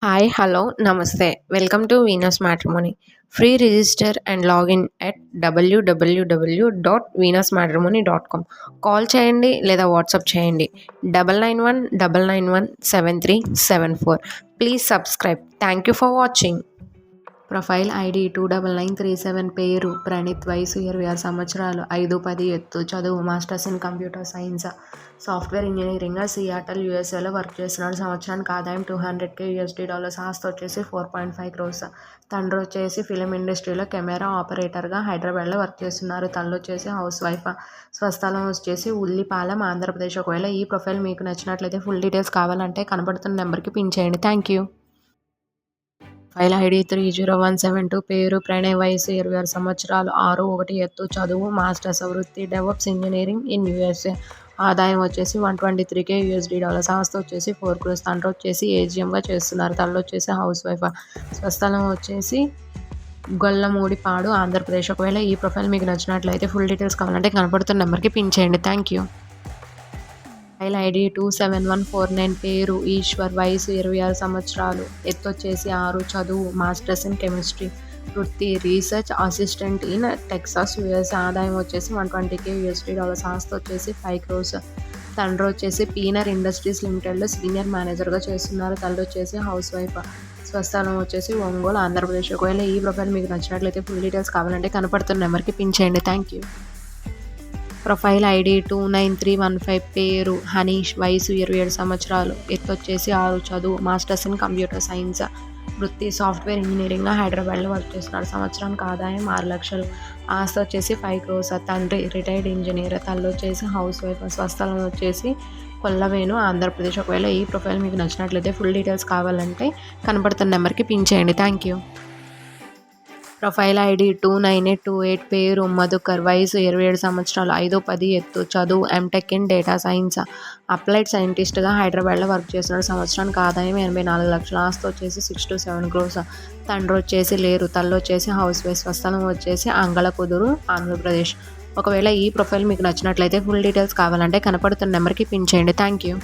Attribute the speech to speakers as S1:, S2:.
S1: Hi, hello, namaste. Welcome to Venus Matrimony. Free register and login at www.venusmatrimony.com. Call చేయండి లేదా WhatsApp చేయండి 9919917374. Please subscribe. Thank you for watching. Profile ID 29937, పేరు ప్రణీత్, వయసు 26 సంవత్సరాలు, 5'10" ఎత్తు, చదువు masters in computer science, software engineering, Seattle యూఎస్ఏలో work చేస్తున్నాడు. సంవత్సరానికి ఆదాయం $200,000, ఆస్తి వచ్చేసి 4.5 crores. తండ్రి వచ్చేసి ఫిలిం ఇండస్ట్రీలో కెమెరా ఆపరేటర్గా హైదరాబాద్లో వర్క్ చేస్తున్నారు. తల్లి వచ్చేసి హౌస్ వైఫ్. స్వస్థలం వచ్చేసి ఉల్లిపాలెం, ఆంధ్రప్రదేశ్. ఒకవేళ ఈ ప్రొఫైల్ మీకు నచ్చినట్లయితే ఫుల్ డీటెయిల్స్ కావాలంటే కనబడుతున్న నెంబర్కి పిన్ చేయండి. Thank you. ఫైల్ ఐడి 30172, పేరు ప్రణయ్, వయసు 26 సంవత్సరాలు, 6'1" ఎత్తు, చదువు మాస్టర్స్, వృత్తి డెవలప్స్ ఇంజనీరింగ్ ఇన్ యూఎస్ఏ. ఆదాయం వచ్చేసి $123,000, ఆస్తి వచ్చేసి 4 crores. తండ్రి వచ్చేసి ఏజిఎంగా చేస్తున్నారు. తల్లి వచ్చేసి హౌస్ వైఫ్. స్వస్థలం వచ్చేసి గొల్లమూడిపాడు, ఆంధ్రప్రదేశ్. ఒకవేళ ఈ ప్రొఫైల్ మీకు నచ్చినట్లయితే ఫుల్ డీటెయిల్స్ కావాలంటే కనపడుతున్న నెంబర్కి పిన్ చేయండి. Thank you. ఫైల్ ఐడి 27149, పేరు ఈశ్వర్, వయసు 26 సంవత్సరాలు, ఎత్తు వచ్చేసి 6, చదువు మాస్టర్స్ ఇన్ కెమిస్ట్రీ, వృత్తి research assistant in Texas US. ఆదాయం వచ్చేసి $120,000, ఆస్తి వచ్చేసి 5 crores. తండ్రి వచ్చేసి పీనర్ ఇండస్ట్రీస్ లిమిటెడ్లో సీనియర్ మేనేజర్గా చేస్తున్నారు. తల్లి వచ్చేసి హౌస్ వైఫ్. స్వస్థలం వచ్చేసి ఒంగోలు, ఆంధ్రప్రదేశ్. ఒకవేళ ఈ ప్రొఫైల్ మీకు నచ్చినట్లయితే ఫుల్ డీటెయిల్స్ కావాలంటే కనపడుతున్న నెంబర్కి పిన్ చేయండి. Thank you. ప్రొఫైల్ ఐడి 29315, పేరు హనీష్, వయసు 27 సంవత్సరాలు, ఎత్తు వచ్చేసి 6, చదువు మాస్టర్స్ ఇన్ కంప్యూటర్ సైన్స్, వృత్తి సాఫ్ట్వేర్ ఇంజనీరింగ్గా హైదరాబాద్లో వర్క్ చేస్తున్నారు. సంవత్సరానికి ఆదాయం 6 లక్షలు, ఆస్తి వచ్చేసి 5 crores. తండ్రి రిటైర్డ్ ఇంజనీర్. తల్లి వచ్చేసి హౌస్ వైఫ్. స్వస్థలం వచ్చేసి కొల్లవేను, ఆంధ్రప్రదేశ్. ఒకవేళ ఈ ప్రొఫైల్ మీకు నచ్చినట్లయితే ఫుల్ డీటెయిల్స్ కావాలంటే కనపడుతున్న నెంబర్కి పిన్ చేయండి. Thank you. ప్రొఫైల్ ఐడి 29828, పేరు మధుకర్, వయసు 27 సంవత్సరాలు, 5'10" ఎత్తు, చదువు MTech in data science, applied సైంటిస్ట్గా హైదరాబాద్లో వర్క్ చేస్తున్నాడు. సంవత్సరానికి ఆదాయం 84 లక్షలు, ఆస్తి వచ్చేసి 6 to 7 crores. తండ్రి వచ్చేసి లేరు. తల్లి వచ్చేసి హౌస్ వైఫ్. స్వస్థలం వచ్చేసి అంగళకుదురు, ఆంధ్రప్రదేశ్. ఒకవేళ ఈ ప్రొఫైల్ మీకు నచ్చినట్లయితే ఫుల్ డీటెయిల్స్ కావాలంటే కనపడుతున్న నెంబర్కి పిన్ చేయండి. Thank you.